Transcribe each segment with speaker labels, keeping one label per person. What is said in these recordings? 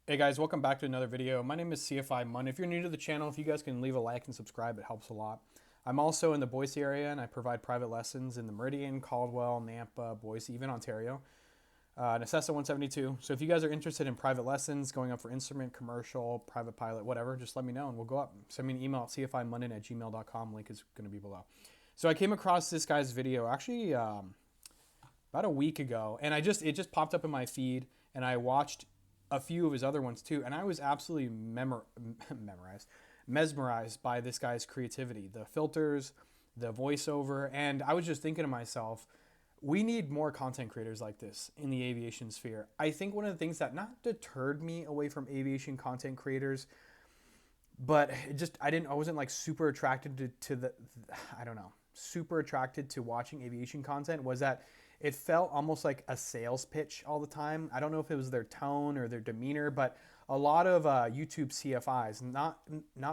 Speaker 1: Hey guys, welcome back to another video. My name is CFI Mun. If you're new to the channel, if you guys can leave a like and subscribe, it helps a lot. I'm also in the Boise area and I provide private lessons in the Meridian, Caldwell, Nampa, Boise, even Ontario, Necessa 172. So if you guys are interested in private lessons, going up for instrument, commercial, private pilot, whatever, just let me know and we'll go up. Send me an email at cfimunden@gmail.com. Link is going to be below. So I came across this guy's video actually about a week ago, and it just popped up in my feed, and I watched a few of his other ones too, and I was absolutely mesmerized by this guy's creativity, the filters, the voiceover, and I was just thinking to myself, we need more content creators like this in the aviation sphere. I think one of the things that not deterred me away from aviation content creators, but I wasn't like super attracted to the, I don't know, super attracted to watching aviation content was that it felt almost like a sales pitch all the time. I don't know if it was their tone or their demeanor, but a lot of YouTube CFIs, not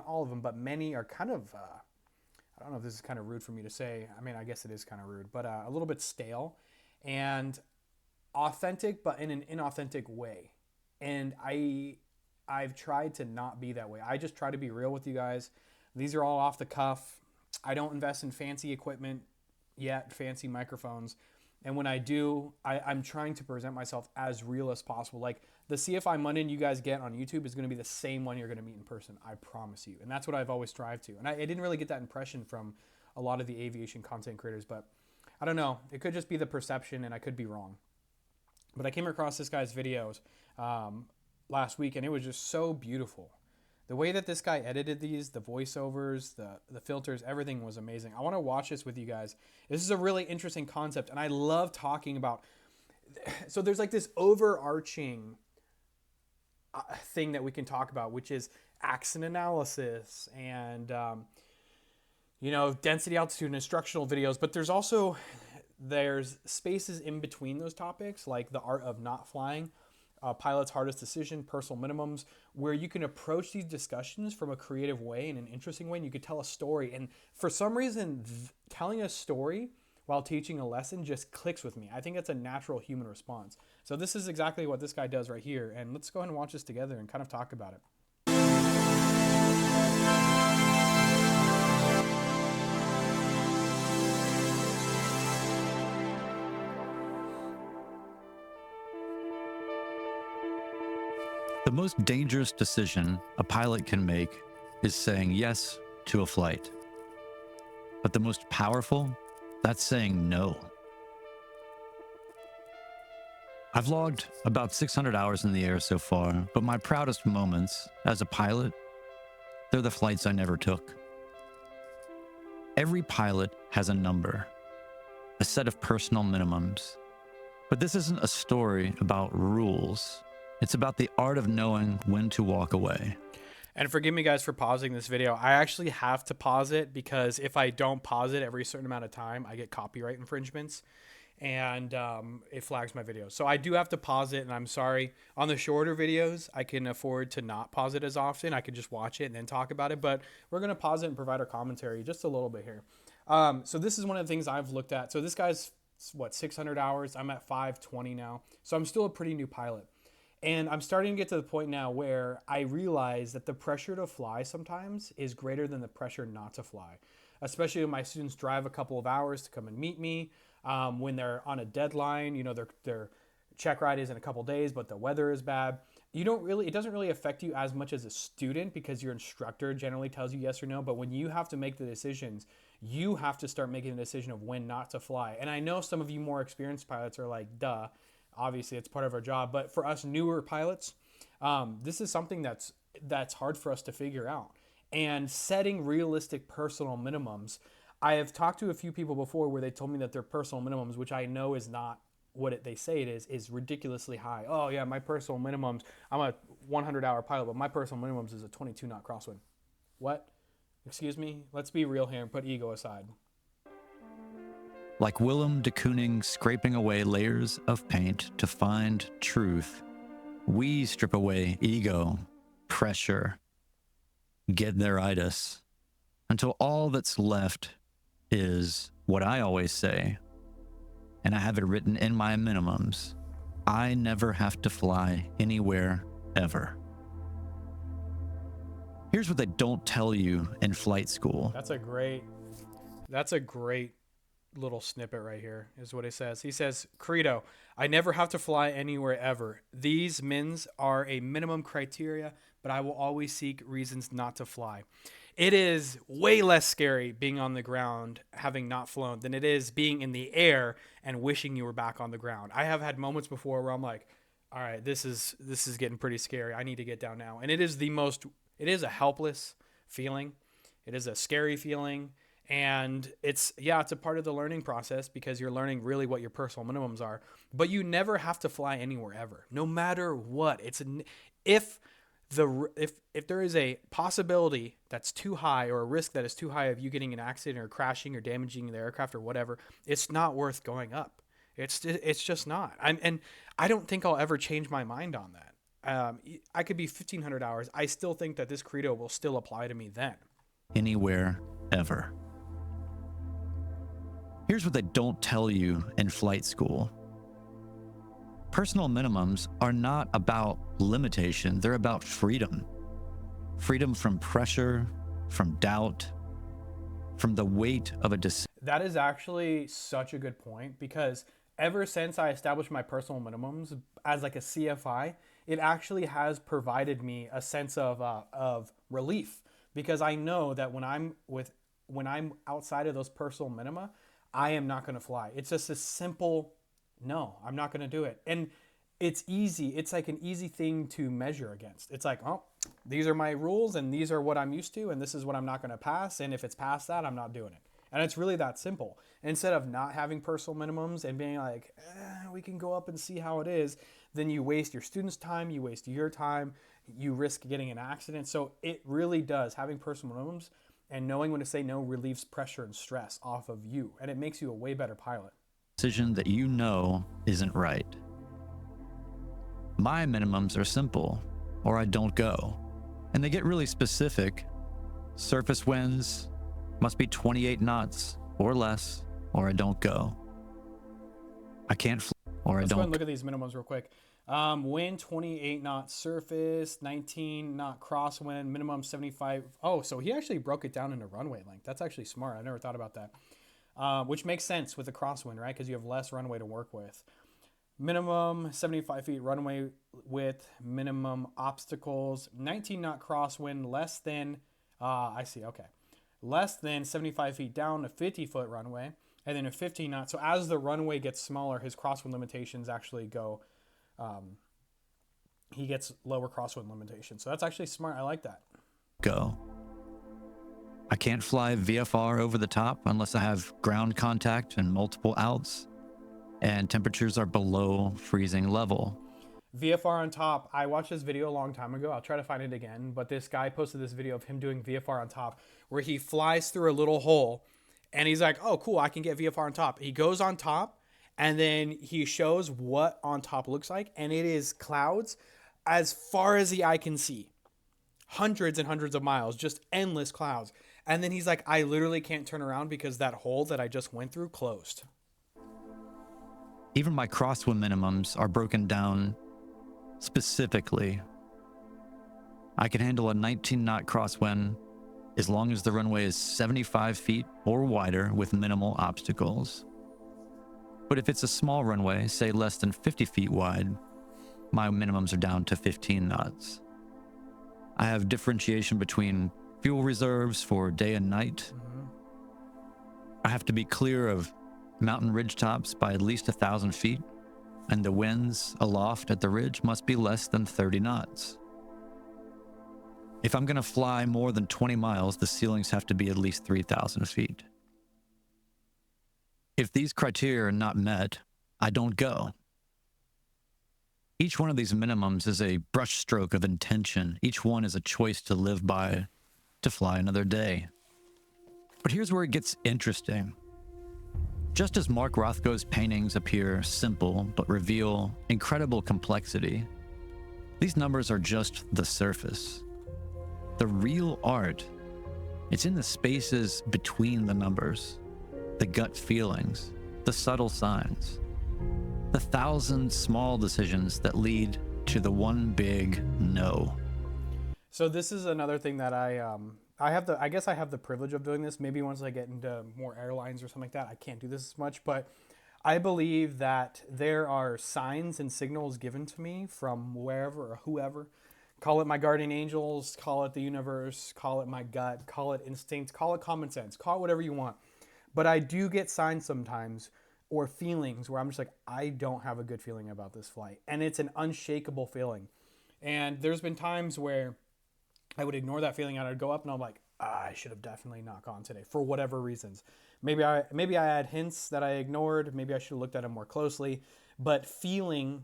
Speaker 1: all of them, but many are kind of, I don't know if this is kind of rude for me to say. I mean, I guess it is kind of rude, but a little bit stale and authentic, but in an inauthentic way. And I've tried to not be that way. I just try to be real with you guys. These are all off the cuff. I don't invest in fancy equipment yet, fancy microphones. And when I do, I'm trying to present myself as real as possible. Like the CFI Munden you guys get on YouTube is going to be the same one you're going to meet in person. I promise you. And that's what I've always strived to. And I didn't really get that impression from a lot of the aviation content creators, but I don't know. It could just be the perception and I could be wrong. But I came across this guy's videos last week and it was just so beautiful. The way that this guy edited these, the voiceovers, the filters, everything was amazing. I want to watch this with you guys. This is a really interesting concept, and I love talking about. So there's like this overarching thing that we can talk about, which is accident analysis and density, altitude, and instructional videos. But there's spaces in between those topics, like the art of not flying, pilot's hardest decision, personal minimums, where you can approach these discussions from a creative way, in an interesting way, and you could tell a story. And for some reason, telling a story while teaching a lesson just clicks with me. I think it's a natural human response. So this is exactly what this guy does right here. And let's go ahead and watch this together and kind of talk about it.
Speaker 2: The most dangerous decision a pilot can make is saying yes to a flight. But the most powerful, that's saying no. I've logged about 600 hours in the air so far, but my proudest moments as a pilot, they're the flights I never took. Every pilot has a number, a set of personal minimums. But this isn't a story about rules. It's about the art of knowing when to walk away.
Speaker 1: And forgive me guys for pausing this video. I actually have to pause it because if I don't pause it every certain amount of time, I get copyright infringements and it flags my video. So I do have to pause it, and I'm sorry. On the shorter videos, I can afford to not pause it as often. I can just watch it and then talk about it, but we're going to pause it and provide our commentary just a little bit here. So this is one of the things I've looked at. So this guy's, 600 hours. I'm at 520 now. So I'm still a pretty new pilot. And I'm starting to get to the point now where I realize that the pressure to fly sometimes is greater than the pressure not to fly. Especially when my students drive a couple of hours to come and meet me, when they're on a deadline, their check ride is in a couple of days, but the weather is bad. It doesn't really affect you as much as a student because your instructor generally tells you yes or no. But when you have to make the decisions, you have to start making the decision of when not to fly. And I know some of you more experienced pilots are like, duh. Obviously, it's part of our job. But for us newer pilots, this is something that's hard for us to figure out. And setting realistic personal minimums. I have talked to a few people before where they told me that their personal minimums, which I know is not what they say it is ridiculously high. Oh, yeah, my personal minimums, I'm a 100-hour pilot, but my personal minimums is a 22-knot crosswind. What? Excuse me? Let's be real here and put ego aside.
Speaker 2: Like Willem de Kooning scraping away layers of paint to find truth, we strip away ego, pressure, get there-itis, until all that's left is what I always say, and I have it written in my minimums: I never have to fly anywhere ever. Here's what they don't tell you in flight school.
Speaker 1: That's a great little snippet right here is what he says. He says, Credo, I never have to fly anywhere ever. These mins are a minimum criteria, but I will always seek reasons not to fly. It is way less scary being on the ground, having not flown, than it is being in the air and wishing you were back on the ground. I have had moments before where I'm like, all right, this is getting pretty scary. I need to get down now. And it is a helpless feeling. It is a scary feeling. And it's a part of the learning process because you're learning really what your personal minimums are, but you never have to fly anywhere ever, no matter what. If there is a possibility that's too high or a risk that is too high of you getting an accident or crashing or damaging the aircraft or whatever, it's not worth going up. It's just not. And I don't think I'll ever change my mind on that. I could be 1,500 hours. I still think that this credo will still apply to me then.
Speaker 2: Anywhere, ever. Here's what they don't tell you in flight school. Personal minimums are not about limitation. They're about freedom. Freedom from pressure, from doubt, from the weight of a decision.
Speaker 1: That is actually such a good point because ever since I established my personal minimums as like a CFI, it actually has provided me a sense of relief because I know that when I'm outside of those personal minima, I am not going to fly. It's just a simple, no, I'm not going to do it. And it's easy. It's like an easy thing to measure against. It's like, oh, these are my rules and these are what I'm used to and this is what I'm not going to pass. And if it's past that, I'm not doing it. And it's really that simple. Instead of not having personal minimums and being like, we can go up and see how it is, then you waste your students' time, you waste your time, you risk getting an accident. So it really does, having personal minimums and knowing when to say no relieves pressure and stress off of you. And it makes you a way better pilot.
Speaker 2: Decision that you know isn't right. My minimums are simple, or I don't go. And they get really specific. Surface winds must be 28 knots or less, or I don't go. I can't fly, or
Speaker 1: Let's
Speaker 2: I
Speaker 1: go ahead
Speaker 2: don't.
Speaker 1: and look at these minimums real quick. Wind 28 knot surface, 19 knot crosswind, minimum 75. Oh, so he actually broke it down into runway length. That's actually smart. I never thought about that. Which makes sense with the crosswind, right? Because you have less runway to work with. Minimum 75 feet runway width, minimum obstacles, 19 knot crosswind, less than, less than 75 feet down, a 50-foot runway, and then a 15 knot. So as the runway gets smaller, his crosswind limitations actually go, he gets lower crosswind limitations. So that's actually smart. I like that.
Speaker 2: Go. I can't fly VFR over the top unless I have ground contact and multiple outs and temperatures are below freezing level.
Speaker 1: VFR on top. I watched this video a long time ago. I'll try to find it again. But this guy posted this video of him doing VFR on top where he flies through a little hole and he's like, oh, cool, I can get VFR on top. He goes on top and then he shows what on top looks like. And it is clouds as far as the eye can see. Hundreds and hundreds of miles, just endless clouds. And then he's like, I literally can't turn around because that hole that I just went through closed.
Speaker 2: Even my crosswind minimums are broken down specifically. I can handle a 19 knot crosswind as long as the runway is 75 feet or wider with minimal obstacles. But if it's a small runway, say less than 50 feet wide, my minimums are down to 15 knots. I have differentiation between fuel reserves for day and night. I have to be clear of mountain ridge tops by at least 1,000 feet, and the winds aloft at the ridge must be less than 30 knots. If I'm going to fly more than 20 miles, the ceilings have to be at least 3,000 feet. If these criteria are not met, I don't go. Each one of these minimums is a brushstroke of intention. Each one is a choice to live by, to fly another day. But here's where it gets interesting. Just as Mark Rothko's paintings appear simple but reveal incredible complexity, these numbers are just the surface. The real art, it's in the spaces between the numbers, the gut feelings, the subtle signs, the 1,000 small decisions that lead to the one big no.
Speaker 1: So this is another thing that I guess I have the privilege of doing this. Maybe once I get into more airlines or something like that, I can't do this as much, but I believe that there are signs and signals given to me from wherever or whoever. Call it my guardian angels, call it the universe, call it my gut, call it instinct, call it common sense, call it whatever you want. But I do get signs sometimes or feelings where I'm just like, I don't have a good feeling about this flight. And it's an unshakable feeling. And there's been times where I would ignore that feeling and I'd go up and I'm like, I should have definitely not gone today for whatever reasons. Maybe I had hints that I ignored. Maybe I should have looked at them more closely. But feeling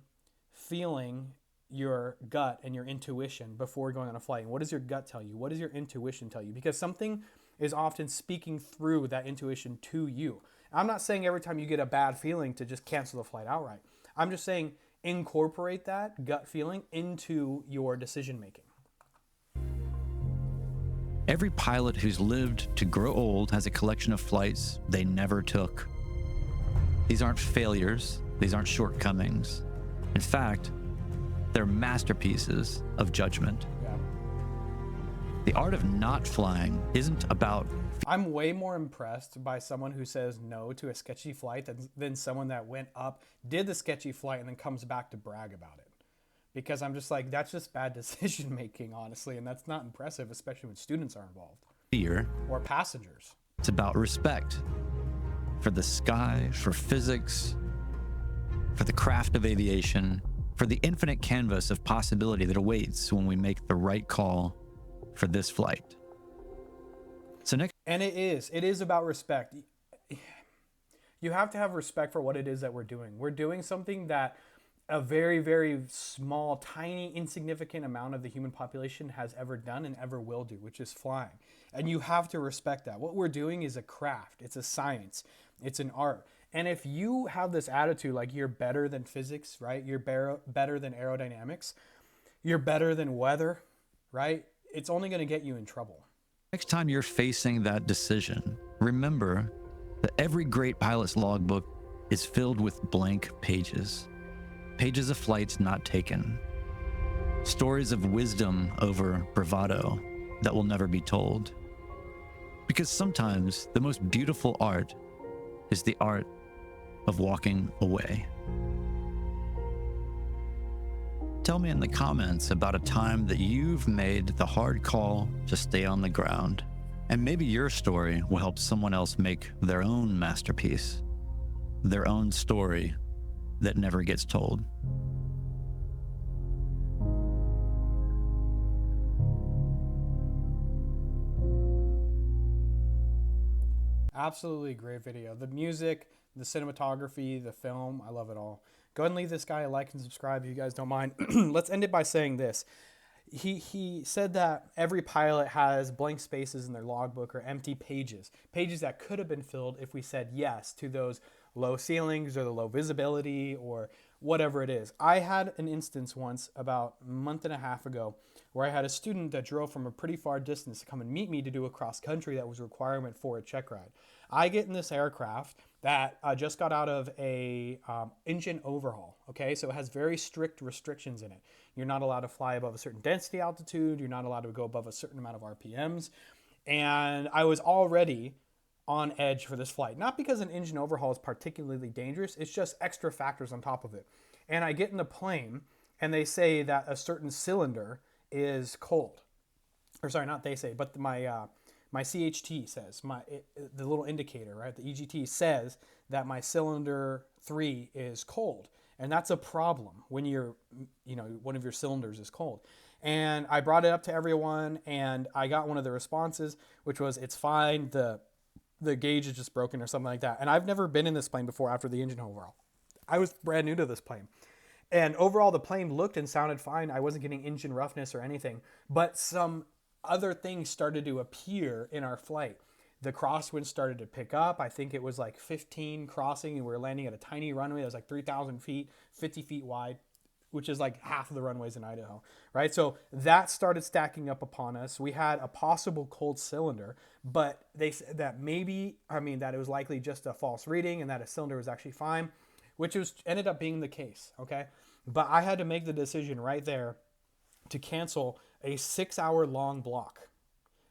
Speaker 1: your gut and your intuition before going on a flight. And what does your gut tell you? What does your intuition tell you? Because something is often speaking through that intuition to you. I'm not saying every time you get a bad feeling to just cancel the flight outright. I'm just saying incorporate that gut feeling into your decision making.
Speaker 2: Every pilot who's lived to grow old has a collection of flights they never took. These aren't failures. These aren't shortcomings. In fact, they're masterpieces of judgment.
Speaker 1: Yeah.
Speaker 2: The art of not flying isn't about...
Speaker 1: I'm way more impressed by someone who says no to a sketchy flight than someone that went up, did the sketchy flight, and then comes back to brag about it. Because I'm just like, that's just bad decision making, honestly, and that's not impressive, especially when students are involved.
Speaker 2: Fear.
Speaker 1: Or passengers.
Speaker 2: It's about respect for the sky, for physics, for the craft of aviation, for the infinite canvas of possibility that awaits when we make the right call for this flight. So next...
Speaker 1: And it is about respect. You have to have respect for what it is that we're doing. We're doing something that a very, very small, tiny, insignificant amount of the human population has ever done and ever will do, which is flying. And you have to respect that. What we're doing is a craft. It's a science. It's an art. And if you have this attitude like you're better than physics, right? You're better than aerodynamics. You're better than weather, right? It's only going to get you in trouble.
Speaker 2: Next time you're facing that decision, remember that every great pilot's logbook is filled with blank pages. Pages of flights not taken. Stories of wisdom over bravado that will never be told. Because sometimes the most beautiful art is the art of walking away. Tell me in the comments about a time that you've made the hard call to stay on the ground. And maybe your story will help someone else make their own masterpiece, their own story that never gets told.
Speaker 1: Absolutely great video. The music, the cinematography, the film, I love it all. Go ahead and leave this guy a like and subscribe if you guys don't mind. Let's end it by saying this. He said that every pilot has blank spaces in their logbook or empty pages that could have been filled if we said yes to those low ceilings or the low visibility or whatever it is. I had an instance once about a month and a half ago where I had a student that drove from a pretty far distance to come and meet me to do a cross country that was a requirement for a check ride. I get in this aircraft that just got out of a engine overhaul, okay? So it has very strict restrictions in it. You're not allowed to fly above a certain density altitude. You're not allowed to go above a certain amount of RPMs. And I was already on edge for this flight. Not because an engine overhaul is particularly dangerous, it's just extra factors on top of it. And I get in the plane and they say that a certain cylinder is cold. Or sorry, not they say, but my CHT says, the little indicator, right? The EGT says that my cylinder 3 is cold. And that's a problem when one of your cylinders is cold. And I brought it up to everyone and I got one of the responses, which was, it's fine. The gauge is just broken or something like that. And I've never been in this plane before after the engine overhaul. I was brand new to this plane. And overall, the plane looked and sounded fine. I wasn't getting engine roughness or anything. But some other things started to appear in our flight. The crosswind started to pick up. I think it was like 15 crossing, and we were landing at a tiny runway that was like 3,000 feet, 50 feet wide, which is like half of the runways in Idaho, right? So that started stacking up upon us. We had a possible cold cylinder, but they said that that it was likely just a false reading and that a cylinder was actually fine, which ended up being the case, okay? But I had to make the decision right there to cancel a 6 hour long block.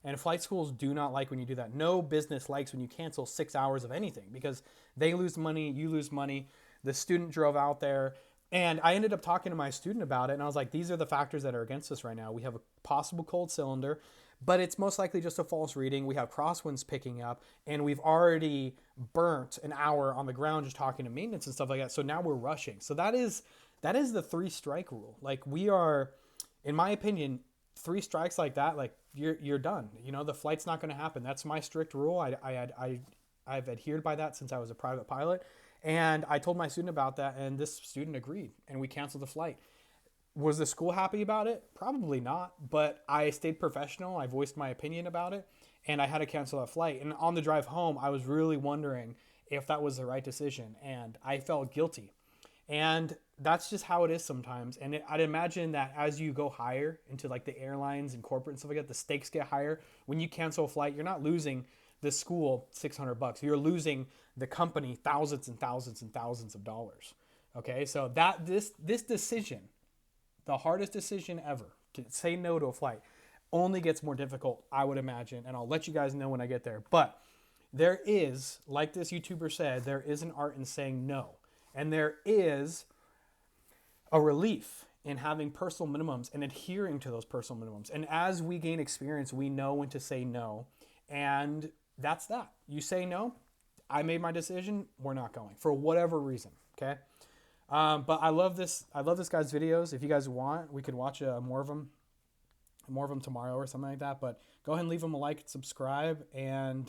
Speaker 1: And flight schools do not like when you do that. No business likes when you cancel 6 hours of anything because they lose money, you lose money. The student drove out there. And I ended up talking to my student about it. And I was like, these are the factors that are against us right now. We have a possible cold cylinder, but it's most likely just a false reading. We have crosswinds picking up, and we've already burnt an hour on the ground just talking to maintenance and stuff like that. So now we're rushing. So that is the 3 strike rule. Like, we are, in my opinion, 3 strikes like that, like you're done. You know, the flight's not going to happen. That's my strict rule. I've adhered by that since I was a private pilot. And I told my student about that, and this student agreed, and we canceled the flight. Was the school happy about it? Probably not, but I stayed professional. I voiced my opinion about it, and I had to cancel that flight. And on the drive home, I was really wondering if that was the right decision, and I felt guilty. And that's just how it is sometimes. And I'd imagine that as you go higher into like the airlines and corporate and stuff like that, the stakes get higher. When you cancel a flight, you're not losing the school $600. You're losing the company thousands and thousands and thousands of dollars. Okay, so that this decision, the hardest decision ever, to say no to a flight, only gets more difficult, I would imagine. And I'll let you guys know when I get there. But there is, like this YouTuber said, there is an art in saying no. And there is a relief in having personal minimums and adhering to those personal minimums. And as we gain experience, we know when to say no. And that's that. You say no, I made my decision, we're not going for whatever reason. Okay. But I love this guy's videos. If you guys want, we could watch more of them tomorrow or something like that. But go ahead and leave them a like and subscribe. And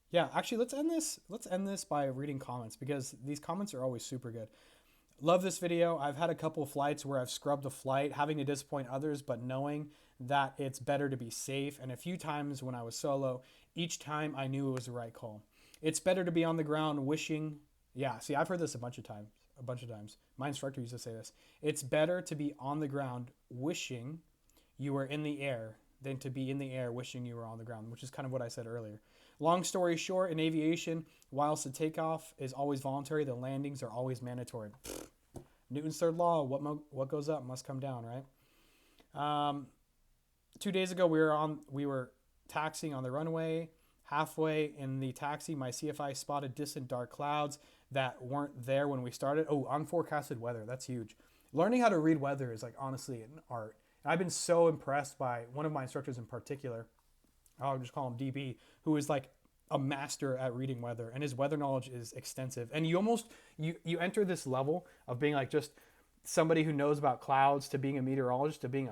Speaker 1: yeah, actually, let's end this by reading comments, because these comments are always super good. Love this video. I've had a couple of flights where I've scrubbed a flight, having to disappoint others, but knowing that it's better to be safe. And a few times when I was solo, each time I knew it was the right call. It's better to be on the ground wishing. Yeah, see, I've heard this a bunch of times. My instructor used to say this. It's better to be on the ground wishing you were in the air than to be in the air wishing you were on the ground, which is kind of what I said earlier. Long story short, in aviation, whilst the takeoff is always voluntary, the landings are always mandatory. Newton's third law, what goes up must come down, right? 2 days ago, we were taxiing on the runway. Halfway in the taxi, my CFI spotted distant dark clouds that weren't there when we started. Oh, unforecasted weather. That's huge. Learning how to read weather is like honestly an art. And I've been so impressed by one of my instructors in particular. I'll just call him DB, who is like a master at reading weather, and his weather knowledge is extensive. And you enter this level of being like just somebody who knows about clouds to being a meteorologist to being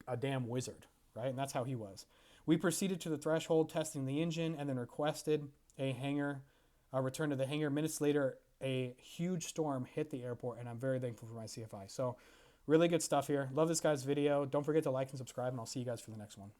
Speaker 1: a damn wizard, right? And that's how he was. We proceeded to the threshold, testing the engine, and then requested a return to the hangar. Minutes later, a huge storm hit the airport, and I'm very thankful for my CFI. So really good stuff here. Love this guy's video. Don't forget to like and subscribe, and I'll see you guys for the next one.